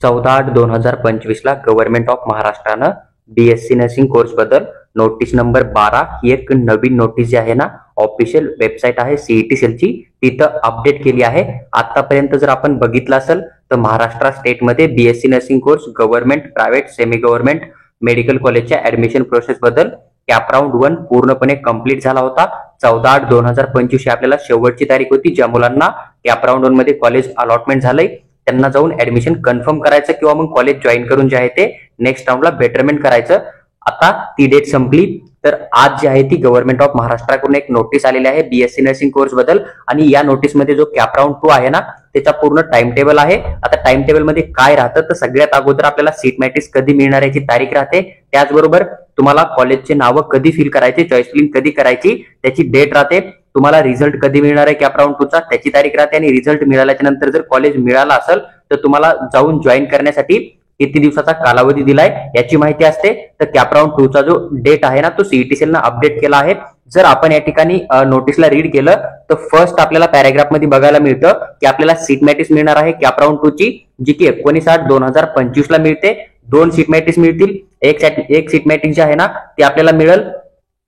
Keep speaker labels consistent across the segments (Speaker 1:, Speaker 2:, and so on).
Speaker 1: 14/8/2025 ला government of महाराष्ट्रानं BSc nursing course बद्दल नोटीस नंबर 12 ही एक नवीन नोटीस जी आहे ना ऑफिशियल वेबसाईट आहे सीईटी सेलची तिथं अपडेट केली आहे। आतापर्यंत जर आपण बघितलं असेल तर महाराष्ट्र स्टेटमध्ये BSc nursing course government private semi government medical कॉलेजच्या ऍडमिशन प्रोसेस बद्दल कॅप राऊंड 1 पूर्णपणे कंप्लीट झाला होता। 14/8/2025 ही आपल्याला शेवटची तारीख होती ज्या मुलांना कॅप राऊंड 1 मध्ये कॉलेज अलॉटमेंट झालंय त्यांना जाऊन ऍडमिशन कन्फर्म करायचं किंवा मग कॉलेज जॉईन करून जे आहे ते नेक्स्ट राऊंडला बेटरमेंट करायचं। आता ती डेट संपली तर आज जी आहे ती गव्हर्नमेंट ऑफ महाराष्ट्राकडून एक नोटीस आलेली आहे बीएससी नर्सिंग कोर्स बद्दल आणि या नोटीस मध्ये जो कॅप राऊंड 2 आहे ना त्याचा पूर्ण टाइम टेबल आहे। आता टाइम टेबल मध्ये काय राहतं तर सगळ्यात अगोदर आपल्याला सीट मॅट्रिक्स कधी मिळणार याची तारीख राहते, त्याचबरोबर तुम्हाला कॉलेजचे नाव कधी फिल करायचे चॉईस फिलिंग कधी करायची त्याची डेट राहते, तुम्हाला रिझल्ट कधी मिळणार आहे कॅप राऊंड 2 चा त्याची तारीख राहते आणि रिझल्ट मिळाल्याच्या नंतर जर कॉलेज मिळाला असेल तर तुम्हाला जाऊन जॉईन करण्यासाठी किती दिवसाचा कालावधी दिलाय याची माहिती असते। तर कॅप राऊंड 2 चा जो डेट आहे ना तो सीईटी सेल ने अपडेट केला आहे। जर आपण या ठिकाणी नोटीसला रीड केलं तर फर्स्ट आपल्याला पॅराग्राफ मध्ये बघायला मिळतं की आपल्याला सीट मॅट्रिक्स मिळणार आहे कॅप राऊंड 2 ची जी की 19/8/2025 ला मिळते। 2 सीट मॅट्रिक्स मिळतील, एक सीट मॅट्रिक्स जे आहे ना ते आपल्याला मिळेल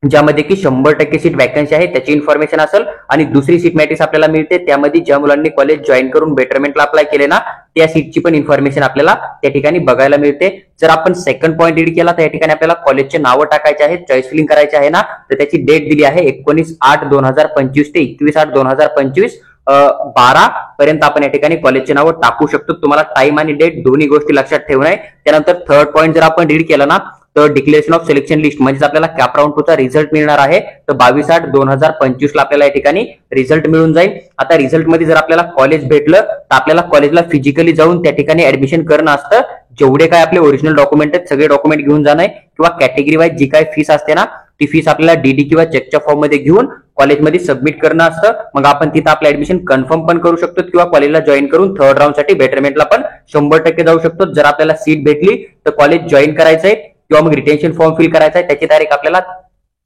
Speaker 1: ज्यामध्ये की 100% सीट वॅकन्सी आहे त्याची इन्फॉर्मेशन असेल आणि दुसरी सीट मॅट्रिक्स आपल्याला मिळते त्यामध्ये ज्या मुलांनी कॉलेज जॉईन करून बेटरमेंटला अप्लाय केले ना त्या सीटची पण इन्फॉर्मेशन आपल्याला त्या ठिकाणी बघायला मिळते। जर आपण सेकंड पॉईंट रीड केला तर या ठिकाणी आपल्याला कॉलेजचे नावं टाकायचे आहेत, चॉईस फिलिंग करायचे आहे ना तर त्याची डेट दिली आहे 19/8/2025 ते 21/8/2025 12 पर्यंत आपण या ठिकाणी कॉलेजचे नाव टाकू शकतो। तुम्हाला टाइम आणि डेट दोन्ही गोष्टी लक्षात ठेवणं आहे। त्यानंतर थर्ड पॉईंट जर आपण रीड केला ना तर डिक्लेरेशन ऑफ सिलेक्शन लिस्ट म्हणजे आपल्याला कॅप राऊंड 2 चा रिझल्ट मिळणार आहे तर 22/8/2025 ला आपल्याला या ठिकाणी रिझल्ट मिळून जाईल। आता रिझल्ट मध्ये जर आपल्याला कॉलेज भेटलं तर आपल्याला कॉलेजला फिजिकली जाऊन त्या ठिकाणी ऍडमिशन करणं असतं। जेवढे काय आपले ओरिजिनल डॉक्युमेंट आहेत सगळे डॉक्युमेंट घेऊन जाणं किंवा कॅटेगरी वाईज जी काय फीस असते ना ती फीस आपल्याला डीडी किंवा चेकच्या फॉर्म मध्ये घेऊन कॉलेजमध्ये सबमिट करणं असतं। मग आपण तिथं आपलं ऍडमिशन कन्फर्म पण करू शकतो किंवा कॉलेजला जॉईन करून थर्ड राऊंड साठी बेटरमेंटला पण 100% जाऊ शकतो। जर आपल्याला सीट भेटली तर कॉलेज जॉईन करायचंय किंवा मग रिटेन्शन फॉर्म फिल करायचा आहे त्याची तारीख आपल्याला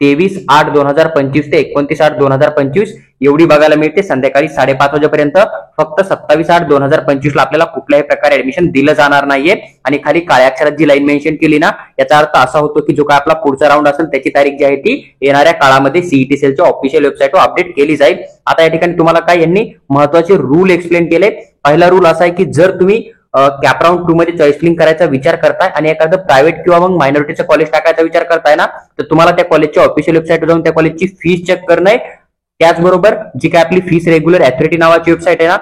Speaker 1: 23/8/2025 ते 29/8/2025 एवढी बघायला मिळते संध्याकाळी 5:30 वाजेपर्यंत। फक्त 27/8/2025 ला आपल्याला कुठल्याही प्रकारे ऍडमिशन दिलं जाणार नाहीये आणि खाली काळ्या अक्षरात जी लाईन मेन्शन केली ना याचा अर्थ असा होतो की जो काय आपला पुढचा राऊंड असेल त्याची तारीख जी आहे ती येणाऱ्या काळामध्ये सीईटी सेलच्या ऑफिशियल वेबसाईटवर अपडेट केली जाईल। आता या ठिकाणी तुम्हाला काय यांनी महत्वाचे रूल एक्सप्लेन केले। पहिला रूल असा आहे की जर तुम्ही कॅप राऊंड 2 मध्ये चॉईस फिलिंग करायचा विचार करताय आणि एखादं प्रायव्हेट किंवा मग मायनॉरिटीचं कॉलेज टाकायचा विचार करताय ना तर तुम्हाला त्या कॉलेजच्या ऑफिशियल वेबसाईटवर जाऊन त्या कॉलेजची फीस चेक करणं आहे। त्याचबरोबर जी काय आपली फीस रेग्युलर अथॉरिटी नावाची वेबसाईट आहे ना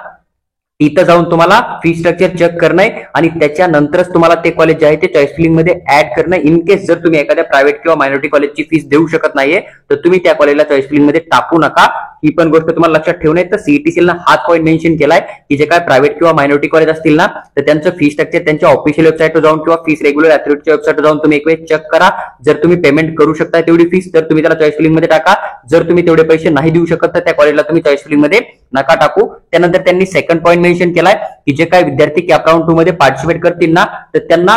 Speaker 1: तिथं जाऊन तुम्हाला फी स्ट्रक्चर चेक करणं आहे आणि त्याच्यानंतरच तुम्हाला ते कॉलेज जे आहे ते चॉईस फिलिंग मध्ये ऍड करणं। इन केस जर तुम्ही एखाद्या प्रायव्हेट किंवा मायनॉरिटी कॉलेजची फीस देऊ शकत नाहीये तर तुम्ही त्या कॉलेजला चॉईस फिलिंग मध्ये टाकू नका, ही पण गोष्ट तुम्हाला लक्षात ठेवणे। तर सीईटी सेलनं हाच पॉईंट मेन्शन केलाय की जे काय प्रायव्हेट किंवा मायनॉरिटी कॉलेज असतील ना तर त्यांचं फी स्ट्रक्चर त्यांच्या ऑफिशियल वेबसाईटवर जाऊन किंवा फीस रेग्युलर अथॉरिटीच्या वेबसाईटवर जाऊन तुम्ही एक वेळ चेक करा। जर तुम्ही पेमेंट करू शकता तेवढी फीस तर तुम्ही त्याला चॉईस फिलिंग मध्ये टाका, जर तुम्ही तेवढे पैसे नाही देऊ शकत तर त्या कॉलेजला तुम्ही चॉईस फिलिंग मध्ये नका टाकू। त्यानंतर त्यांनी सेकंड पॉईंट मेन्शन केलाय की जे काय विद्यार्थी कॅप राऊंड 2 मध्ये पार्टिसिपेट करतील ना तर त्यांना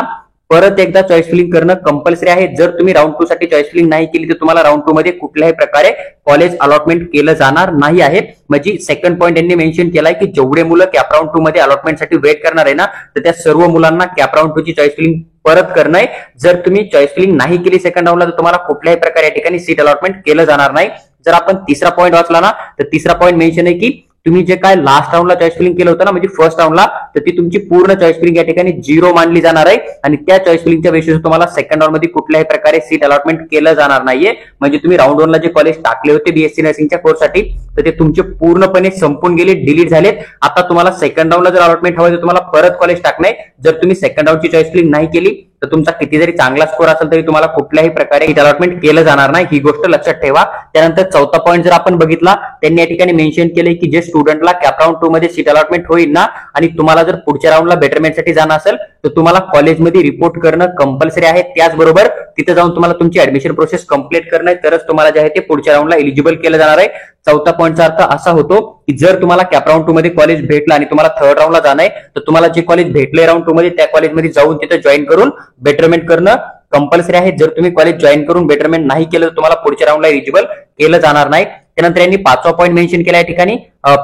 Speaker 1: परत एकदा चॉईस फिलिंग करणं कंपल्सरी आहे। जर तुम्ही राऊंड 2 साठी चॉईस फिलिंग नाही केली तर तुम्हाला राऊंड 2 मध्ये कुठल्याही प्रकारे कॉलेज अलॉटमेंट केलं जाणार नाही आहे। म्हणजे सेकंड पॉईंट यांनी मेन्शन केलाय की जेवढे मुलं कॅप राऊंड 2 मध्ये अलॉटमेंट साठी वेट करणार आहे ना तर त्या सर्व मुलांना कॅप राऊंड 2 ची चॉईस फिलिंग परत करणं आहे। जर तुम्ही चॉईस फिलिंग नाही केली सेकंड राऊंडला तर तुम्हाला कुठल्याही प्रकारे या ठिकाणी सीट अलॉटमेंट केलं जाणार नाही। जर आपण तिसरा पॉईंट वाचला ना तर तिसरा पॉईंट मेन्शन आहे की तुम्ही जे काय लास्ट राऊंडला चॉईस फिलिंग केलं होतं ना म्हणजे फर्स्ट राऊंडला तर ती तुमची पूर्ण चॉईस फिलिंग या ठिकाणी 0 मानली जाणार आहे आणि त्या चॉईस फिलिंगच्या बेसिसवर तुम्हाला सेकंड राऊंड मध्ये कुठल्याही प्रकारे सीट अलॉटमेंट केलं जाणार नाहीये। म्हणजे तुम्ही राऊंड 1 ला जे कॉलेज टाकले होते बीएससी नर्सिंगच्या कोर्ससाठी तर ते तुमचे पूर्णपणे संपून गेले, डिलीट झालेत। आता तुम्हाला सेकंड राऊंडला जर अलॉटमेंट हवं तर तुम्हाला परत कॉलेज टाकणे। जर तुम्ही सेकंड राऊंडची चॉईस फिलिंग नाही केली तर तुमचा किती जरी चांगला स्कोर असेल तरी तुम्हाला कुठल्याही प्रकारे अलॉटमेंट केलं जाणार नाही, ही गोष्ट लक्षात ठेवा। त्यानंतर चौथा पॉईंट जर आपण बघितला त्यांनी या ठिकाणी मेन्शन केलंय की जे स्टुडंटला कॅप राऊंड 2 मध्ये सीट अलॉटमेंट होईल ना आणि तुम्हाला जर पुढच्या राऊंडला बेटरमेंटसाठी जाणं असेल तर तुम्हाला कॉलेजमध्ये रिपोर्ट करणं कंपल्सरी आहे। त्याचबरोबर तिथे जाऊन तुम्हाला तुमची ऍडमिशन प्रोसेस कंप्लीट करणं आहे तरच तुम्हाला जे आहे ते पुढच्या राऊंडला एलिजिबल केलं जाणार आहे। चौथा पॉईंटचा अर्थ असा होतो की जर तुम्हाला कॅप राऊंड 2 मध्ये कॉलेज भेटलं आणि तुम्हाला थर्ड राऊंडला जाणं आहे तर तुम्हाला जे कॉलेज भेटलंय राऊंड 2 मध्ये त्या कॉलेजमध्ये जाऊन तिथे जॉईन करून बेटरमेंट करणं कंपल्सरी आहे। जर तुम्ही कॉलेज जॉईन करून बेटरमेंट नाही केलं तर तुम्हाला पुढच्या राऊंडला एलिजिबल केलं जाणार नाही। त्यानंतर यांनी 5वा पॉईंट मेन्शन केला या ठिकाणी.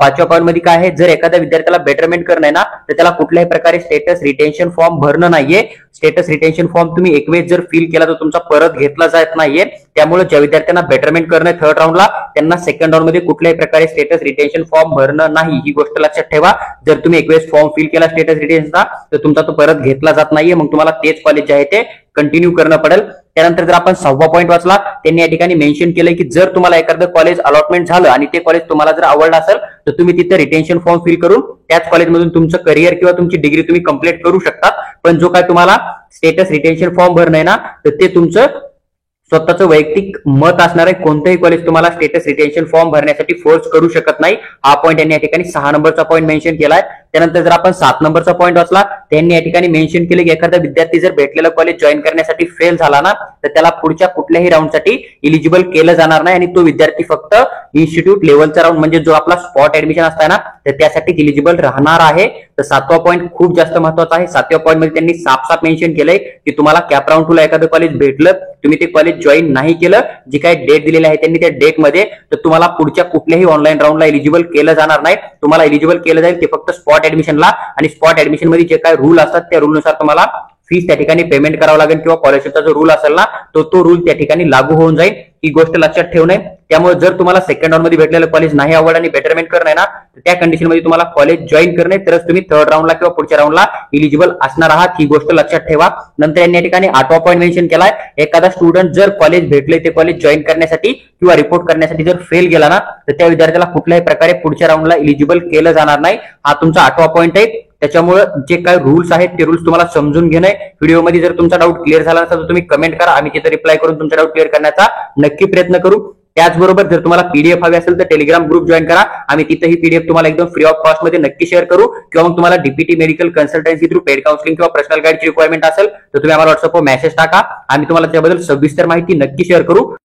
Speaker 1: 5व्या पॉईंट मध्ये काय आहे, जर एखाद्या विद्यार्थ्याला बेटरमेंट करणं आहे ना, तर त्याला कुठल्याही प्रकारे स्टेटस रिटेन्शन फॉर्म भरणं नाहीये. स्टेटस रिटेन्शन फॉर्म तुम्ही एक वेळेस जर फिल केला तर तुमचा परत घेतला जात नाहीये. त्यामुळे ज्या विद्यार्थ्यांना बेटरमेंट करणं थर्ड राऊंडला, त्यांना सेकंड राऊंड मध्ये कुठल्याही प्रकारे स्टेटस रिटेन्शन फॉर्म भरणं नाही, ही गोष्ट लक्षात ठेवा. जर तुम्ही एक वेळेस फॉर्म फिल केला स्टेटस रिटेन्शनचा तर तुमचा तो परत घेतला जात नाहीये, मग तुम्हाला तेच कॉलेज जे आहे ते कंटिन्यू करणं पडेल. त्यानंतर जर आपण 6वा पॉईंट वाचला, त्यांनी या ठिकाणी मेन्शन केलंय की जर तुम्हाला एखादं कॉलेज अलॉटमेंट झालं आणि ते कॉलेज तुम्हाला जर आवडलं असेल तर तुम्ही तिथे रिटेन्शन फॉर्म फिल करून त्याच कॉलेजमधून तुमचं करिअर किंवा तुमची डिग्री तुम्ही कंप्लीट करू शकता. पण जो काय तुम्हाला स्टेटस रिटेन्शन फॉर्म भरणं आहे ना, तर ते तुमचं स्वतःचं वैयक्तिक मत असणार आहे. कोणतंही कॉलेज तुम्हाला स्टेटस रिटेन्शन फॉर्म भरण्यासाठी फोर्स करू शकत नाही. हा पॉईंट यांनी या ठिकाणी 6 नंबरचा पॉईंट मेन्शन केलाय. त्यानंतर जर आपण 7 नंबरचा पॉईंट वाचला, त्यांनी या ठिकाणी मेन्शन केले की एखादा विद्यार्थी जर भेटलेलं कॉलेज जॉईन करण्यासाठी फेल झाला ना, तर त्याला पुढच्या कुठल्याही राऊंडसाठी इलिजिबल केलं जाणार नाही आणि तो विद्यार्थी फक्त इन्स्टिट्यूट लेव्हलचा राऊंड म्हणजे जो आपला स्पॉट ऍडमिशन असता ना, तर त्यासाठी इलिजिबल राहणार आहे. तर 7वा पॉईंट खूप जास्त महत्वाचा आहे. 7व्या पॉईंट मध्ये त्यांनी साफ मेन्शन केलंय की तुम्हाला कॅप राऊंड 2 ला एखादं कॉलेज भेटलं, तुम्ही ते कॉलेज जॉईन नाही केलं, जी काही डेट दिलेली आहे त्यांनी त्या डेट मध्ये, तर तुम्हाला पुढच्या कुठल्याही ऑनलाईन राऊंडला इलिजिबल केलं जाणार नाही. तुम्हाला इलिजिबल केलं जाईल ते फक्त स्पॉट ऍडमिशनला, आणि स्पॉट ऍडमिशन मध्ये जे काही रूल असतात त्या रूलनुसार तुम्हाला फीस त्या ठिकाणी पेमेंट करावं लागेल किंवा स्कॉलरशिपचा जो रूल असेल ना, तो रूल त्या ठिकाणी लागू होऊन जाईल. ही गोष्ट लक्षात ठेवणे. त्यामुळे जर तुम्हाला सेकंड राऊंड मध्ये भेटलेलं कॉलेज नाही आवड आणि बेटरमेंट करणं आहे ना, तर त्या कंडिशन मध्ये तुम्हाला कॉलेज जॉईन करणे, तरच तुम्ही थर्ड राऊंडला किंवा पुढच्या राऊंडला इलिजिबल असणार आहात. ही गोष्ट लक्षात ठेवा. नंतर यांनी या ठिकाणी 8वा पॉईंट मेन्शन केलाय, एखादा स्टुडंट जर कॉलेज भेटले ते कॉलेज जॉईन करण्यासाठी किंवा रिपोर्ट करण्यासाठी जर फेल गेला ना, तर त्या विद्यार्थ्याला कुठल्याही प्रकारे पुढच्या राऊंडला इलिजिबल केलं जाणार नाही. हा तुमचा 8वा पॉईंट आहे. त्याच्यामुळे जे काही रूल्स आहेत ते रूल्स तुम्हाला समजून घेणे. व्हिडिओमध्ये जर तुमचा डाऊट क्लिअर झाला नसेल तर तुम्ही कमेंट करा, आम्ही तिथे रिप्लाय करून तुमचा डाऊट क्लिअर करण्याचा नक्की प्रयत्न करू. त्याचबरोबर जर तुम्हाला पीडीएफ हवी असेल तर टेलिग्राम ग्रुप जॉईन करा. आम्ही तिथे ही पीडीएफ तुम्हाला एकदम फ्री ऑफ कॉस्ट मध्ये नक्की शेअर करू. किंवा मग तुम्हाला DPT medical consultancy through paid counselling किंवा पर्सनल गाईडची रिक्वायरमेंट असेल तर तुम्ही आम्हाला व्हॉट्सअपवर मेसेज टाका. आम्ही तुम्हाला त्याबद्दल सविस्तर माहिती नक्की शेअर करू.